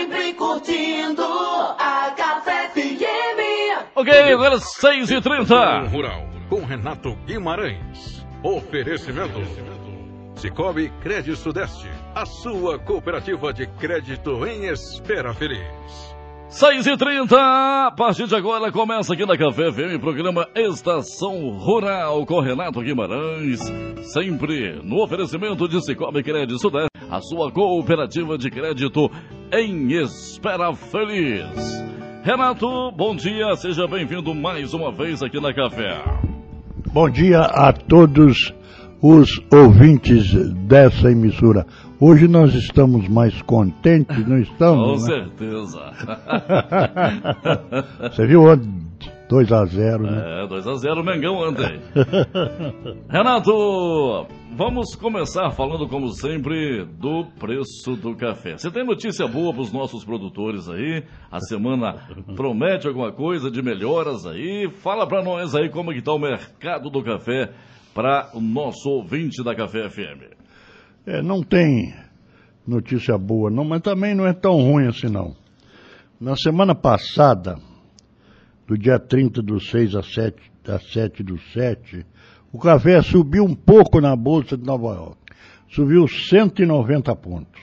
sempre curtindo a Café FM. Ok, agora 6h30. Rural, com Renato Guimarães. Oferecimento Cicobi Crédito Sudeste, a sua cooperativa de crédito em Espera Feliz. 6h30, a partir de agora começa aqui na Café FM, programa Estação Rural com Renato Guimarães, sempre no oferecimento de Cicobi Crédito Sudeste, a sua cooperativa de crédito em Espera Feliz. Renato, bom dia, seja bem-vindo mais uma vez aqui na Café. Bom dia a todos os ouvintes dessa emissora. Hoje nós estamos mais contentes, não estamos? Com né? certeza. Você viu ontem 2-0, né? É, 2-0 Mengão ontem. Renato, vamos começar falando, como sempre, do preço do café. Você tem notícia boa para os nossos produtores aí? A semana promete alguma coisa de melhoras aí? Fala para nós aí como que está o mercado do café para o nosso ouvinte da Café FM. Não tem notícia boa não, mas também não é tão ruim assim não. Na semana passada, do dia 30/6 a 7/7, o café subiu um pouco na Bolsa de Nova York. Subiu 190 pontos.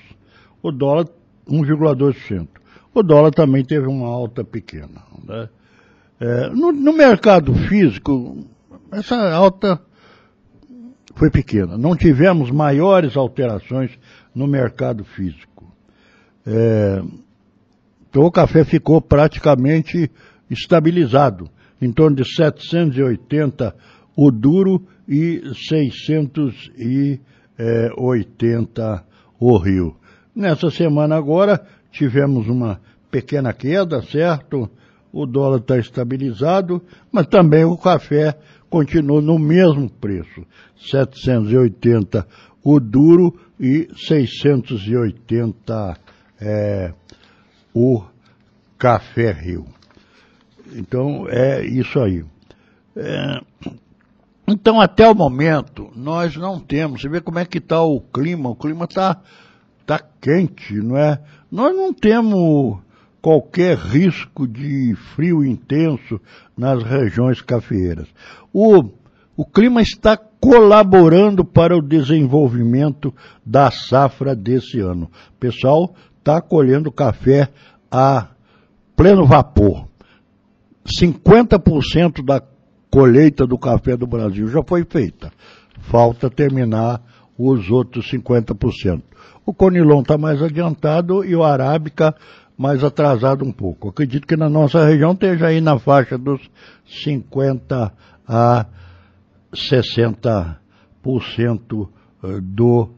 O dólar, 1,2%. O dólar também teve uma alta pequena. Né? No mercado físico, essa alta foi pequena. Não tivemos maiores alterações no mercado físico. Então o café ficou praticamente estabilizado, em torno de 780 o duro e 680 o rio. Nessa semana agora tivemos uma pequena queda, certo? O dólar está estabilizado, mas também o café continua no mesmo preço, 780 o duro e 680 o café rio. Então é isso aí. Então até o momento nós não temos, você vê como é que está o clima tá quente, não é? Nós não temos qualquer risco de frio intenso nas regiões cafeeiras. O clima está colaborando para o desenvolvimento da safra desse ano. O pessoal está colhendo café a pleno vapor. 50% da colheita do café do Brasil já foi feita. Falta terminar os outros 50%. O Conilon está mais adiantado e o Arábica mais atrasado um pouco. Acredito que na nossa região esteja aí na faixa dos 50% a 60% do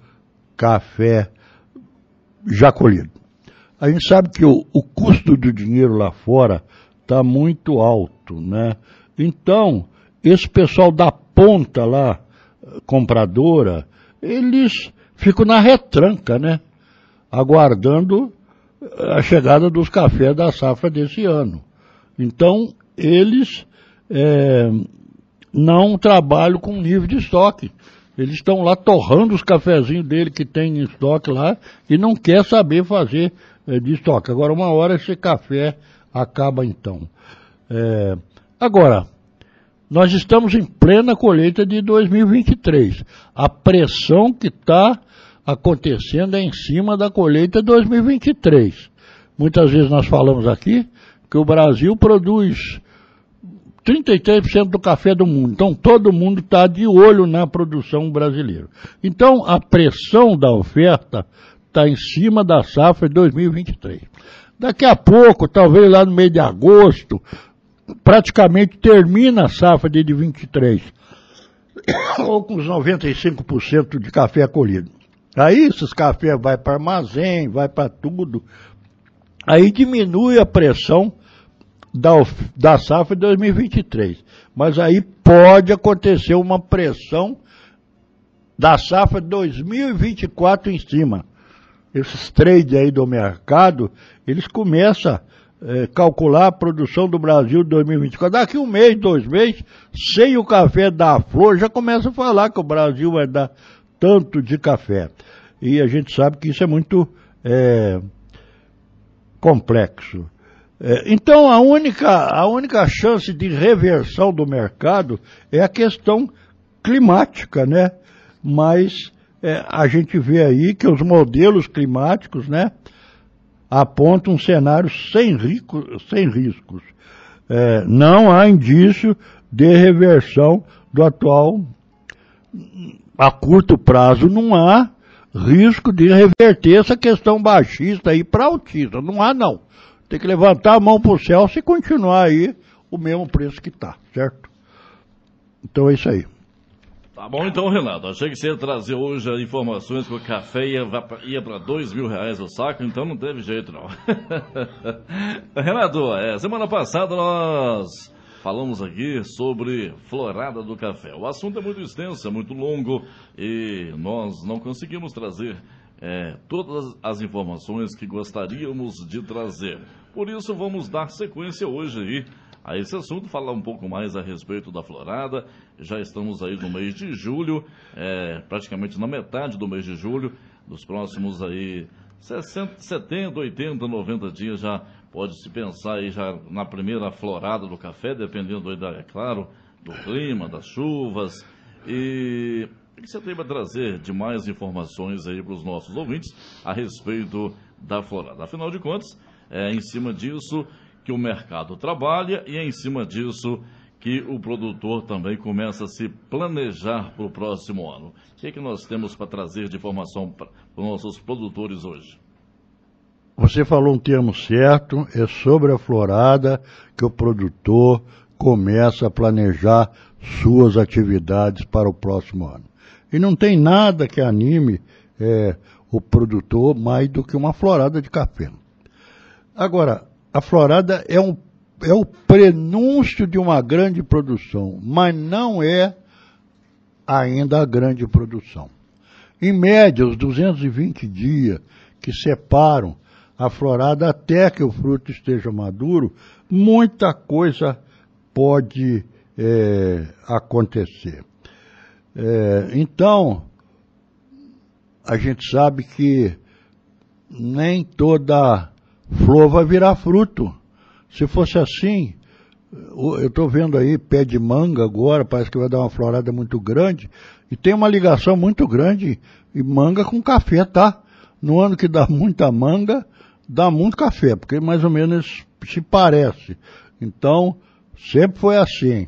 café já colhido. A gente sabe que o custo do dinheiro lá fora está muito alto, né? Então, esse pessoal da ponta lá, compradora, eles ficam na retranca, né? Aguardando a chegada dos cafés da safra desse ano. Então, eles não trabalham com nível de estoque. Eles estão lá torrando os cafezinhos dele que tem em estoque lá e não quer saber fazer de estoque. Agora, uma hora esse café acaba então. Agora, nós estamos em plena colheita de 2023. A pressão que está acontecendo é em cima da colheita 2023. Muitas vezes nós falamos aqui que o Brasil produz 33% do café do mundo. Então todo mundo está de olho na produção brasileira. Então a pressão da oferta está em cima da safra de 2023. Daqui a pouco, talvez lá no mês de agosto, praticamente termina a safra de 23. Ou com os 95% de café colhido. Aí esses cafés vai para armazém, vai para tudo. Aí diminui a pressão da safra de 2023. Mas aí pode acontecer uma pressão da safra de 2024 em cima. Esses trades aí do mercado, eles começam a calcular a produção do Brasil de 2024. Daqui um mês, 2 meses, sem o café dar flor, já começa a falar que o Brasil vai dar tanto de café. E a gente sabe que isso é muito complexo. Então, a única chance de reversão do mercado é a questão climática, né? Mas a gente vê aí que os modelos climáticos, né, apontam um cenário sem riscos. Não há indício de reversão do atual. A curto prazo não há risco de reverter essa questão baixista aí para altista. Não há, não. Tem que levantar a mão para o céu se continuar aí o mesmo preço que está, certo? Então é isso aí. Tá bom então, Renato. Achei que você ia trazer hoje as informações que o café ia para R$2.000 o saco, então não teve jeito não. Renato, semana passada nós falamos aqui sobre florada do café. O assunto é muito extenso, é muito longo e nós não conseguimos trazer todas as informações que gostaríamos de trazer. Por isso vamos dar sequência hoje aí a esse assunto, falar um pouco mais a respeito da florada. Já estamos aí no mês de julho, praticamente na metade do mês de julho, dos próximos aí 60, 70, 80, 90 dias já pode-se pensar aí já na primeira florada do café, dependendo aí, claro, do clima, das chuvas. E o que você tem para trazer de mais informações aí para os nossos ouvintes a respeito da florada? Afinal de contas, é em cima disso que o mercado trabalha e é em cima disso que o produtor também começa a se planejar para o próximo ano. O que é que nós temos para trazer de informação para os nossos produtores hoje? Você falou um termo certo, é sobre a florada que o produtor começa a planejar suas atividades para o próximo ano. E não tem nada que anime o produtor mais do que uma florada de café. Agora, a florada é o prenúncio de uma grande produção, mas não é ainda a grande produção. Em média, os 220 dias que separam a florada até que o fruto esteja maduro, muita coisa pode acontecer. Então, a gente sabe que nem toda flor vai virar fruto. Se fosse assim, eu estou vendo aí pé de manga agora, parece que vai dar uma florada muito grande, e tem uma ligação muito grande, e manga com café, tá? No ano que dá muita manga, dá muito café, porque mais ou menos se parece. Então, sempre foi assim.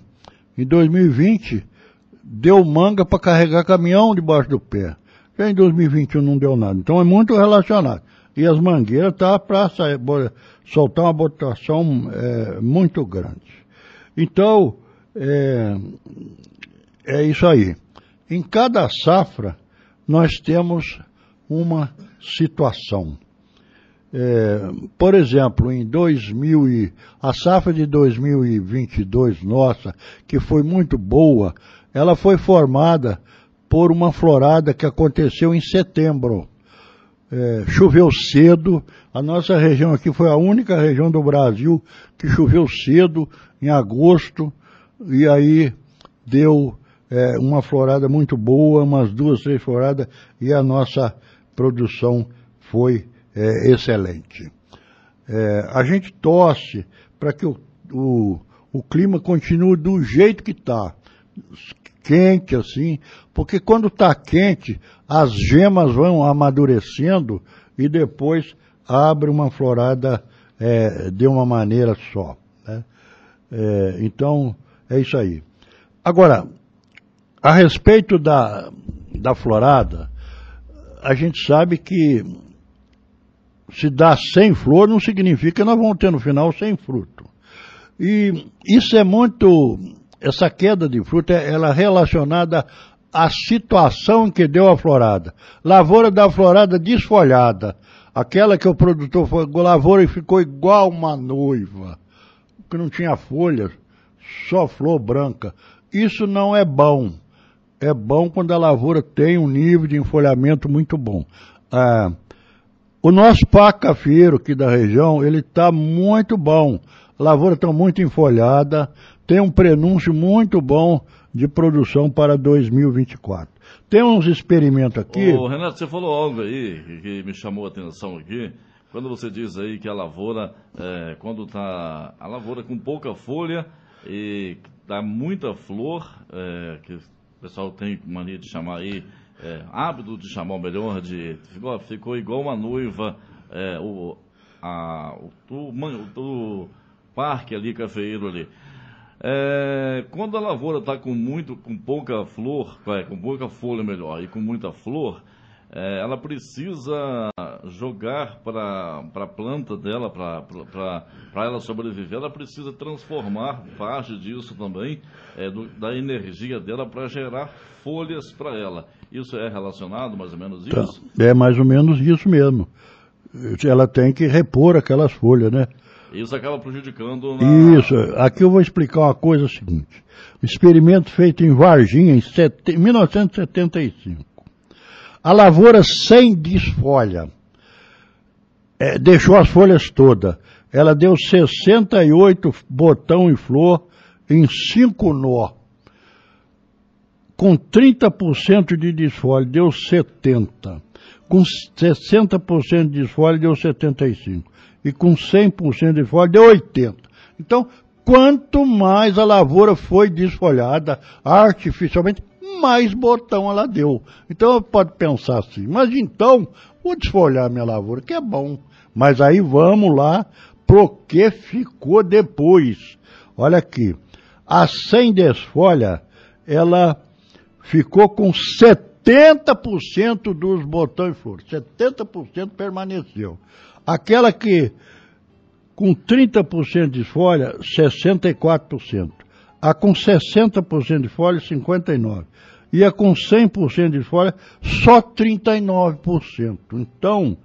Em 2020, deu manga para carregar caminhão debaixo do pé. Já em 2021 não deu nada. Então é muito relacionado. E as mangueiras estão para soltar uma botação muito grande. Então, é isso aí. Em cada safra, nós temos uma situação. Por exemplo, a safra de 2022 nossa, que foi muito boa, ela foi formada por uma florada que aconteceu em setembro. Choveu cedo, a nossa região aqui foi a única região do Brasil que choveu cedo, em agosto, e aí deu uma florada muito boa, umas 2, 3 floradas, e a nossa produção foi excelente. A gente torce para que o clima continue do jeito que está, quente assim, porque quando está quente, as gemas vão amadurecendo e depois abre uma florada de uma maneira só, né? Então, é isso aí. Agora, a respeito da florada, a gente sabe que se dá sem flor não significa que nós vamos ter no final sem fruto. E isso é muito... Essa queda de fruta, ela é relacionada à situação que deu a florada. Lavoura da florada desfolhada. Aquela que o produtor foi, lavoura e ficou igual uma noiva, que não tinha folhas, só flor branca. Isso não é bom. É bom quando a lavoura tem um nível de enfolhamento muito bom. O nosso parque cafeiro aqui da região, ele está muito bom. A lavoura está muito enfolhada, tem um prenúncio muito bom de produção para 2024. Tem uns experimentos aqui... Ô, Renato, você falou algo aí que me chamou a atenção aqui, quando você diz aí que a lavoura, quando está a lavoura com pouca folha e dá muita flor, que o pessoal tem mania de chamar aí, hábito de chamar o melhor, ficou igual uma noiva, o parque ali, cafeeiro ali. Quando a lavoura está com pouca flor, com pouca folha melhor, e com muita flor, ela precisa jogar para a planta dela, para ela sobreviver, ela precisa transformar parte disso também, da energia dela para gerar folhas para ela. Isso é relacionado mais ou menos isso? É mais ou menos isso mesmo. Ela tem que repor aquelas folhas, né? Isso acaba prejudicando Isso. Aqui eu vou explicar uma coisa seguinte. Um experimento feito em Varginha em 1975. A lavoura sem desfolha, deixou as folhas todas. Ela deu 68 botão e flor em 5 nó. Com 30% de desfolha, deu 70. Com 60% de desfolha, deu 75. E com 100% de folha, deu 80. Então, quanto mais a lavoura foi desfolhada artificialmente, mais botão ela deu. Então, pode pensar assim, mas então, vou desfolhar minha lavoura, que é bom. Mas aí vamos lá pro que ficou depois. Olha aqui, a sem desfolha, ela ficou com 70% dos botões e flores. 70% permaneceu. Aquela que, com 30% de folha, 64%. A com 60% de folha, 59%. E a com 100% de folha, só 39%. Então,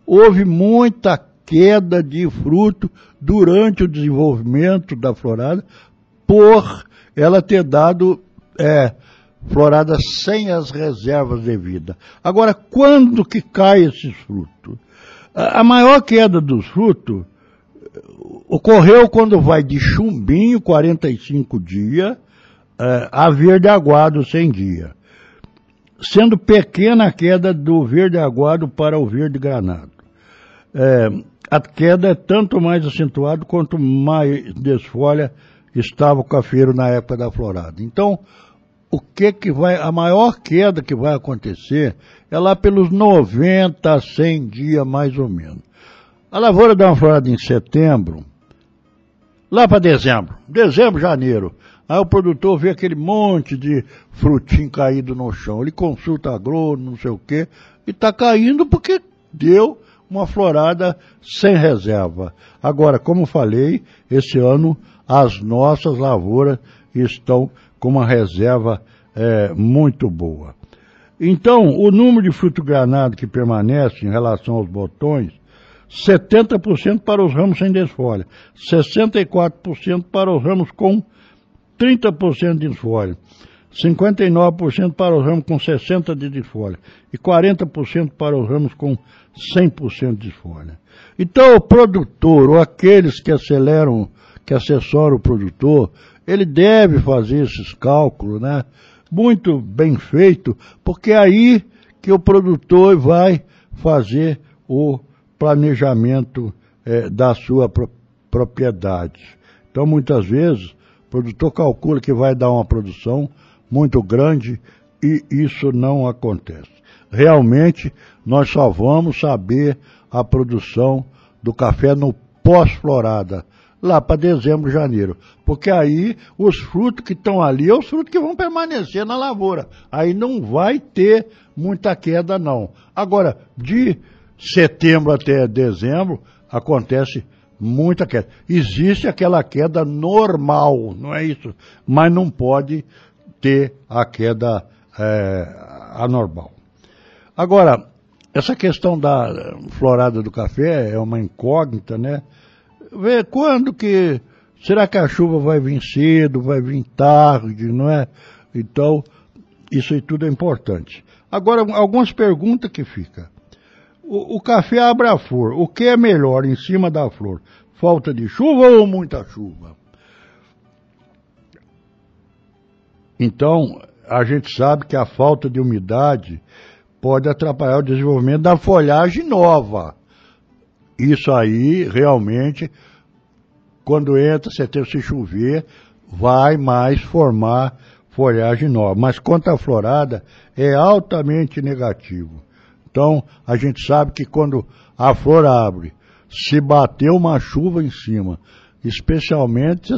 houve muita queda de fruto durante o desenvolvimento da florada, por ela ter dado florada sem as reservas devidas. Agora, quando que cai esses frutos? A maior queda dos frutos ocorreu quando vai de chumbinho, 45 dias, a verde aguado, 100 dias. Sendo pequena a queda do verde aguado para o verde granado. A queda é tanto mais acentuada quanto mais desfolha estava o cafeiro na época da florada. Então, a maior queda que vai acontecer é lá pelos 90 a 100 dias, mais ou menos. A lavoura dá uma florada em setembro, lá para dezembro, janeiro. Aí o produtor vê aquele monte de frutinho caído no chão. Ele consulta agrônomo, não sei o quê, e está caindo porque deu uma florada sem reserva. Agora, como falei, esse ano as nossas lavouras estão com uma reserva muito boa. Então, o número de fruto granado que permanece em relação aos botões, 70% para os ramos sem desfolha, 64% para os ramos com 30% de desfolha, 59% para os ramos com 60% de desfolha e 40% para os ramos com 100% de desfolha. Então, o produtor, ou aqueles que assessoram o produtor, ele deve fazer esses cálculos, né? Muito bem feito, porque é aí que o produtor vai fazer o planejamento da sua propriedade. Então, muitas vezes, o produtor calcula que vai dar uma produção muito grande e isso não acontece. Realmente, nós só vamos saber a produção do café no pós-florada, lá para dezembro, janeiro. Porque aí os frutos que estão ali, os frutos que vão permanecer na lavoura. Aí não vai ter muita queda, não. Agora, de setembro até dezembro, acontece muita queda. Existe aquela queda normal, não é isso? Mas não pode ter a queda anormal. Agora, essa questão da florada do café é uma incógnita, né? Ver quando que... Será que a chuva vai vir cedo, vai vir tarde, não é? Então, isso aí tudo é importante. Agora, algumas perguntas que ficam. O café abre a flor. O que é melhor em cima da flor? Falta de chuva ou muita chuva? Então, a gente sabe que a falta de umidade pode atrapalhar o desenvolvimento da folhagem nova. Isso aí, realmente, quando entra setembro, se chover, vai mais formar folhagem nova. Mas quanto à florada, é altamente negativo. Então, a gente sabe que quando a flor abre, se bater uma chuva em cima, especialmente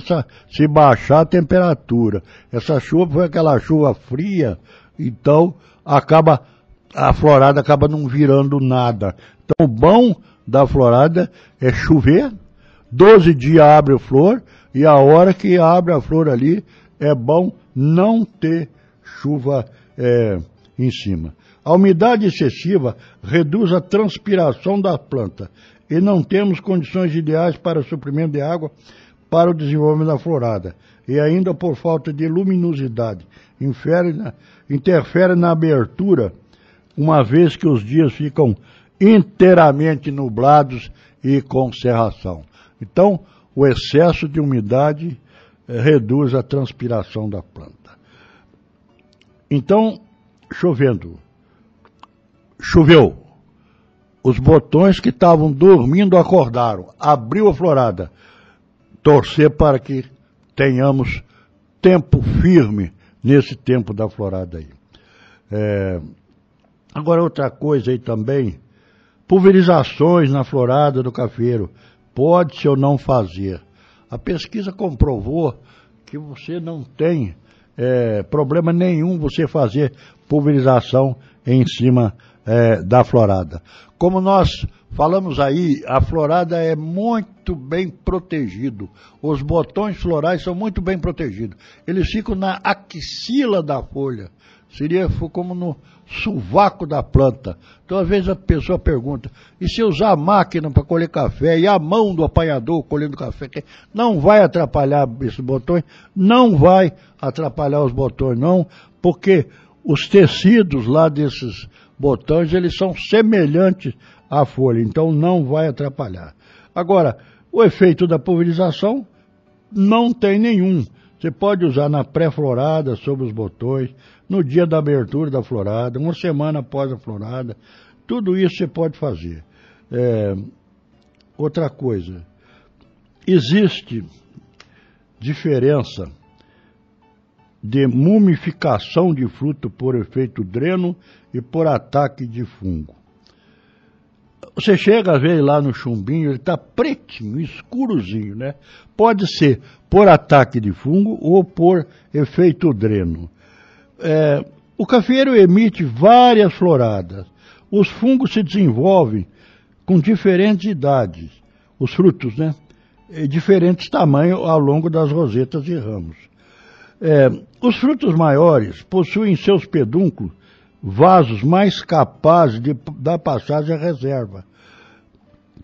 se baixar a temperatura, essa chuva foi aquela chuva fria, então a florada acaba não virando nada. Então, o bom da florada é chover, 12 dias abre a flor, e a hora que abre a flor ali, é bom não ter chuva em cima. A umidade excessiva reduz a transpiração da planta e não temos condições ideais para o suprimento de água para o desenvolvimento da florada. E ainda por falta de luminosidade, interfere na abertura, uma vez que os dias ficam inteiramente nublados e com cerração. Então, o excesso de umidade reduz a transpiração da planta. Então, choveu. Os botões que estavam dormindo acordaram. Abriu a florada. Torcer para que tenhamos tempo firme nesse tempo da florada aí. Agora, outra coisa aí também. Pulverizações na florada do cafeiro. Pode-se ou não fazer. A pesquisa comprovou que você não tem problema nenhum você fazer pulverização em cima da florada. Como nós falamos aí, a florada é muito bem protegido. Os botões florais são muito bem protegidos. Eles ficam na axila da folha. Seria como no sovaco da planta. Então, às vezes a pessoa pergunta, e se usar a máquina para colher café e a mão do apanhador colhendo café, não vai atrapalhar esses botões? Não vai atrapalhar os botões, não, porque os tecidos lá desses botões, eles são semelhantes à folha, então não vai atrapalhar. Agora, o efeito da pulverização não tem nenhum. Você pode usar na pré-florada, sobre os botões, no dia da abertura da florada, uma semana após a florada, tudo isso você pode fazer. Outra coisa, existe diferença de mumificação de fruto por efeito dreno e por ataque de fungo. Você chega a ver lá no chumbinho, ele está pretinho, escurozinho, né? Pode ser por ataque de fungo ou por efeito dreno. O cafeiro emite várias floradas. Os fungos se desenvolvem com diferentes idades, os frutos, né? Diferentes tamanhos ao longo das rosetas e ramos. Os frutos maiores possuem em seus pedúnculos vasos mais capazes de dar passagem à reserva.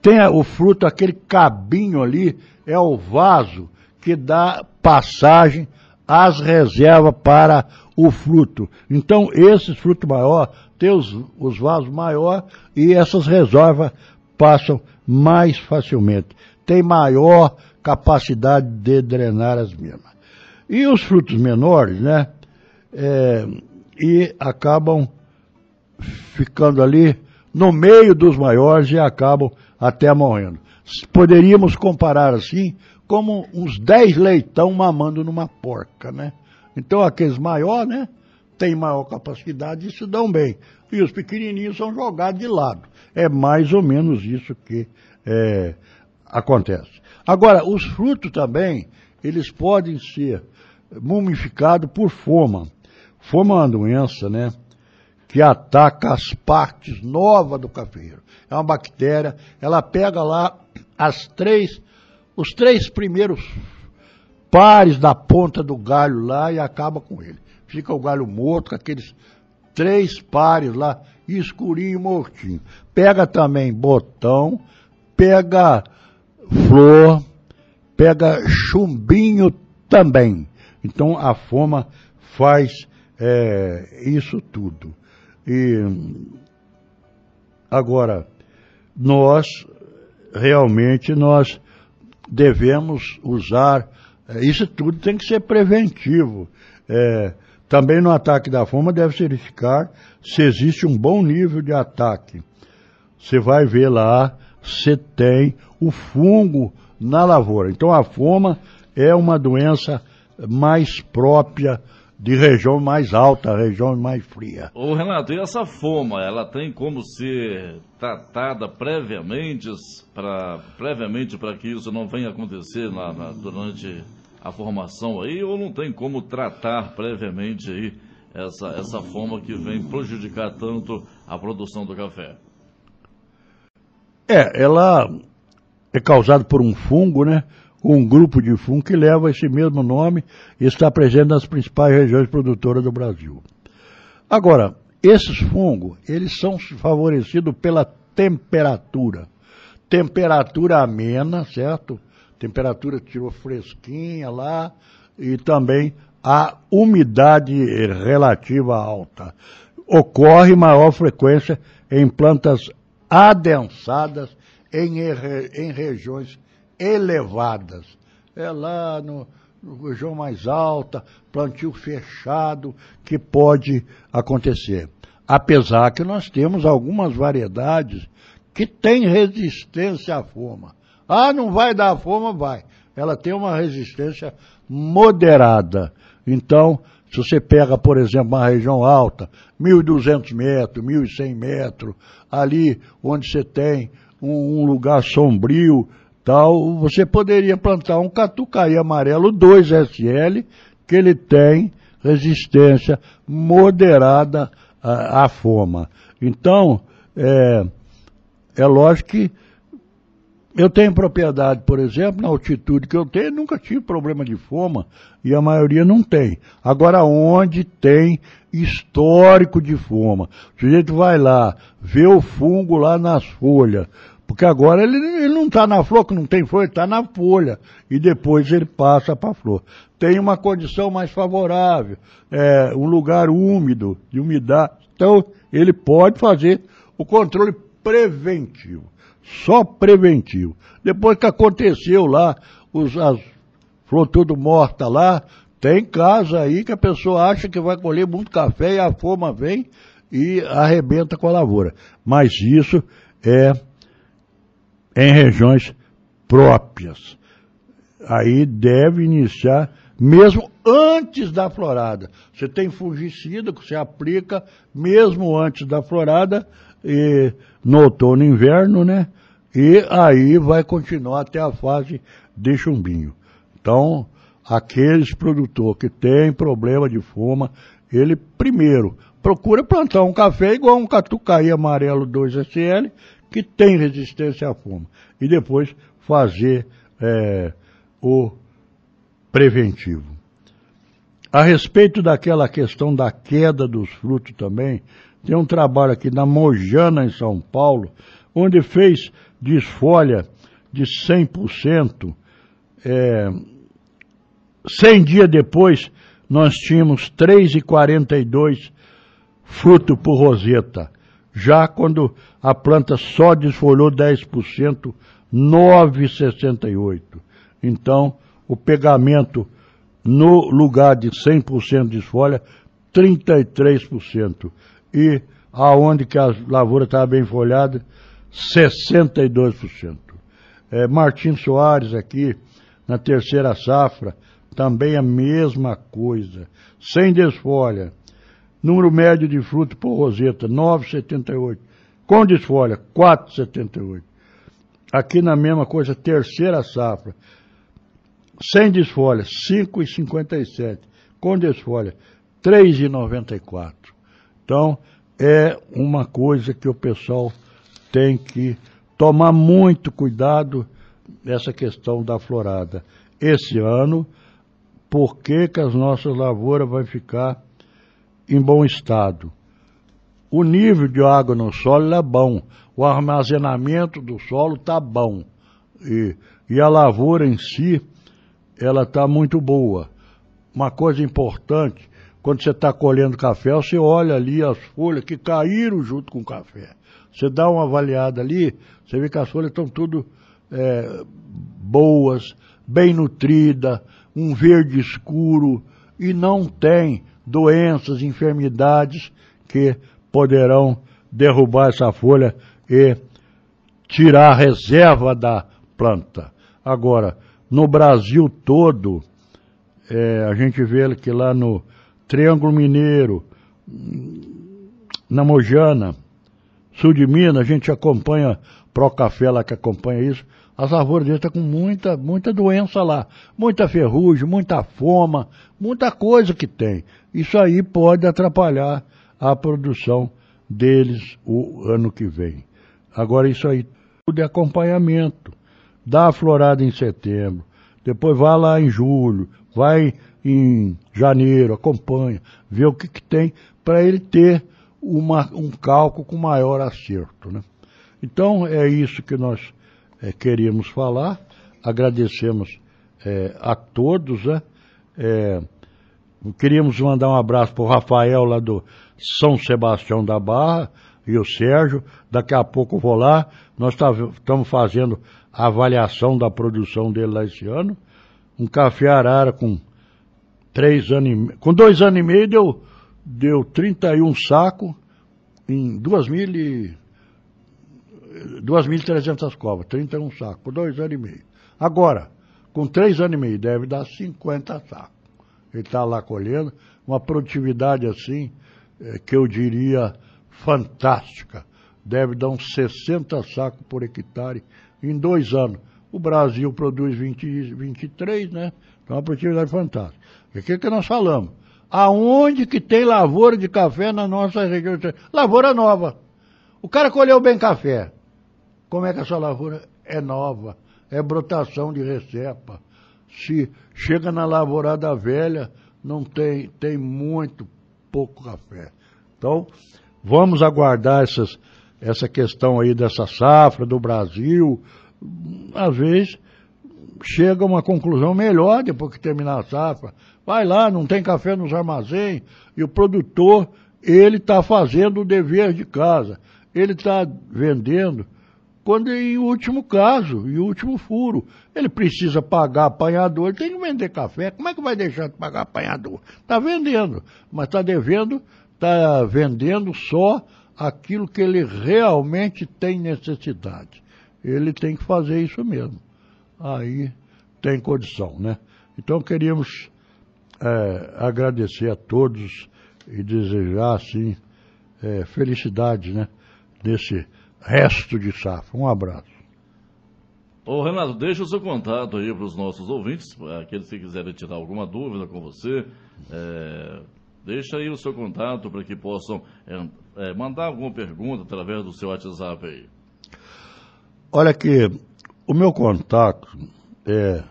Tem o fruto, aquele cabinho ali, é o vaso que dá passagem às reservas para o fruto. Então, esses frutos maiores têm os vasos maiores e essas reservas passam mais facilmente. Tem maior capacidade de drenar as mesmas. E os frutos menores, né? E acabam ficando ali no meio dos maiores e acabam até morrendo. Poderíamos comparar assim como uns 10 leitão mamando numa porca, né? Então aqueles maiores, né, têm maior capacidade e se dão bem. E os pequenininhos são jogados de lado. É mais ou menos isso que acontece. Agora, os frutos também, eles podem ser mumificados por foma. Foma é uma doença, né, que ataca as partes novas do cafeiro. É uma bactéria, ela pega lá os 3 primeiros pares da ponta do galho lá e acaba com ele. Fica o galho morto, com aqueles 3 pares lá, escurinho e mortinho. Pega também botão, pega flor, pega chumbinho também. Então a foma faz isso tudo. E agora, nós devemos usar, isso tudo tem que ser preventivo. Também no ataque da foma deve verificar se existe um bom nível de ataque. Você vai ver lá você tem o fungo na lavoura. Então a foma é uma doença mais própria de região mais alta, região mais fria. Ô Renato, e essa foma, ela tem como ser tratada previamente para que isso não venha acontecer durante a formação aí, ou não tem como tratar previamente aí essa foma que vem prejudicar tanto a produção do café? Ela é causada por um fungo, né? Um grupo de fungo que leva esse mesmo nome e está presente nas principais regiões produtoras do Brasil. Agora, esses fungos, eles são favorecidos pela temperatura. Temperatura amena, certo? Temperatura tirou fresquinha lá e também a umidade relativa alta. Ocorre maior frequência em plantas adensadas em regiões elevadas. É lá no região mais alta, plantio fechado, que pode acontecer. Apesar que nós temos algumas variedades que têm resistência à foma. Ah, não vai dar foma? Vai. Ela tem uma resistência moderada. Então, se você pega, por exemplo, uma região alta, 1.200 metros, 1.100 metros, ali onde você tem um lugar sombrio, tal, você poderia plantar um catucaí amarelo 2SL, que ele tem resistência moderada à foma. Então, é lógico que eu tenho propriedade, por exemplo, na altitude que eu tenho, nunca tive problema de foma, e a maioria não tem. Agora, onde tem histórico de foma, o sujeito vai lá, vê o fungo lá nas folhas, porque agora ele não está na flor, que não tem folha, está na folha, e depois ele passa para a flor. Tem uma condição mais favorável, um lugar úmido, de umidade, então ele pode fazer o controle preventivo. Só preventivo. Depois que aconteceu lá, as flores tudo morta lá, tem casa aí que a pessoa acha que vai colher muito café e a foma vem e arrebenta com a lavoura. Mas isso é em regiões próprias. Aí deve iniciar mesmo antes da florada. Você tem fungicida que você aplica mesmo antes da florada, no outono e inverno, né? E aí vai continuar até a fase de chumbinho. Então, aqueles produtores que têm problema de foma, ele primeiro procura plantar um café igual um catucaí amarelo 2SL, que tem resistência à foma. E depois fazer o preventivo. A respeito daquela questão da queda dos frutos também, tem um trabalho aqui na Mojana, em São Paulo, onde fez desfolha de 100%. 100 dias depois, nós tínhamos 3,42 fruto por roseta. Já quando a planta só desfolhou 10%, 9,68. Então, o pegamento no lugar de 100% de desfolha, 33%. E aonde que a lavoura estava bem folhada, 62%. Martim Soares aqui, na terceira safra, também a mesma coisa. Sem desfolha. Número médio de fruto por roseta, 9,78. Com desfolha, 4,78. Aqui na mesma coisa, terceira safra. Sem desfolha, 5,57. Com desfolha, 3,94. Então, é uma coisa que o pessoal tem que tomar muito cuidado nessa questão da florada. Esse ano, por que as nossas lavouras vão ficar em bom estado? O nível de água no solo é bom, o armazenamento do solo está bom. E a lavoura em si, ela está muito boa. Uma coisa importante, quando você está colhendo café, você olha ali as folhas que caíram junto com o café. Você dá uma avaliada ali, você vê que as folhas estão tudo boas, bem nutridas, um verde escuro, e não tem doenças, enfermidades que poderão derrubar essa folha e tirar a reserva da planta. Agora, no Brasil todo, a gente vê que lá no Triângulo Mineiro, na Mojana, sul de Minas, a gente acompanha, Procafé lá que acompanha isso, as lavouras deles estão com muita doença lá, muita ferrugem, muita foma, muita coisa que tem. Isso aí pode atrapalhar a produção deles o ano que vem. Agora isso aí tudo é acompanhamento. Dá a florada em setembro, depois vai lá em julho, vai em janeiro, acompanha, vê o que tem para ele ter um cálculo com maior acerto, né? Então é isso que nós queríamos falar. Agradecemos a todos, né? Queríamos mandar um abraço para o Rafael lá do São Sebastião da Barra e o Sérgio. Daqui a pouco eu vou lá. Nós estamos fazendo a avaliação da produção dele lá esse ano. Um café arara com 3 anos e meio, com 2 anos e meio deu 31 sacos em 2.300 covas, 31 sacos, por 2 anos e meio. Agora, com 3 anos e meio, deve dar 50 sacos. Ele está lá colhendo, uma produtividade assim, que eu diria fantástica. Deve dar uns 60 sacos por hectare em 2 anos. O Brasil produz 23, né? Então é uma produtividade fantástica. E o que nós falamos? Aonde que tem lavoura de café na nossa região? Lavoura nova. O cara colheu bem café. Como é que essa lavoura é nova? É brotação de recepa. Se chega na lavorada velha, não tem muito pouco café. Então, vamos aguardar essa questão aí dessa safra do Brasil. Às vezes, chega a uma conclusão melhor depois que terminar a safra. Vai lá, não tem café nos armazéns, e o produtor, ele está fazendo o dever de casa. Ele está vendendo, quando em último caso, em último furo, ele precisa pagar apanhador, ele tem que vender café. Como é que vai deixar de pagar apanhador? Está vendendo, mas está vendendo só aquilo que ele realmente tem necessidade. Ele tem que fazer isso mesmo. Aí tem condição, né? Então queríamos agradecer a todos e desejar, assim, felicidade, né? Nesse resto de safra. Um abraço. Ô Renato, deixa o seu contato aí para os nossos ouvintes, aqueles que quiserem tirar alguma dúvida com você, deixa aí o seu contato para que possam mandar alguma pergunta através do seu WhatsApp aí. Olha aqui, o meu contato é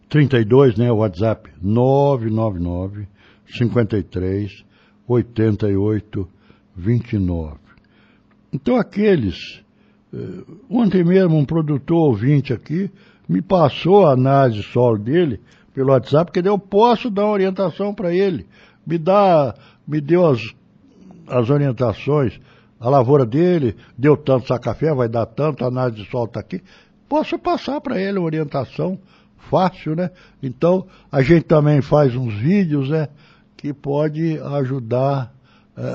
32, né, o WhatsApp 999 53 88 29. Então aqueles, ontem mesmo um produtor ouvinte aqui me passou a análise solo dele pelo WhatsApp, porque eu posso dar uma orientação para ele, me deu as orientações, a lavoura dele deu tanto sacafé, vai dar tanto, a análise de solo está aqui, posso passar para ele uma orientação fácil, né? Então a gente também faz uns vídeos, né, que pode ajudar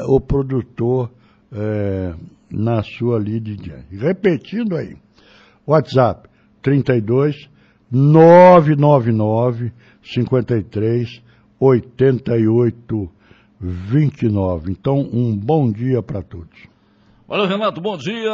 o produtor na sua lida. Repetindo aí, WhatsApp 32 999 53 88 29. Então, um bom dia para todos. Valeu, Renato, bom dia.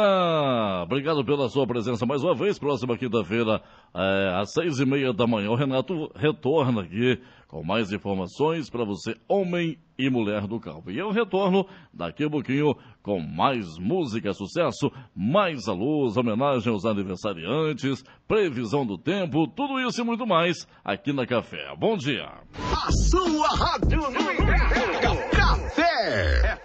Obrigado pela sua presença mais uma vez. Próxima quinta-feira, às 6:30 da manhã, o Renato retorna aqui com mais informações para você, homem e mulher do campo. E eu retorno daqui a pouquinho com mais música, sucesso, mais alôs, homenagem aos aniversariantes, previsão do tempo, tudo isso e muito mais aqui na Café. Bom dia. A sua rádio no inverno. Café.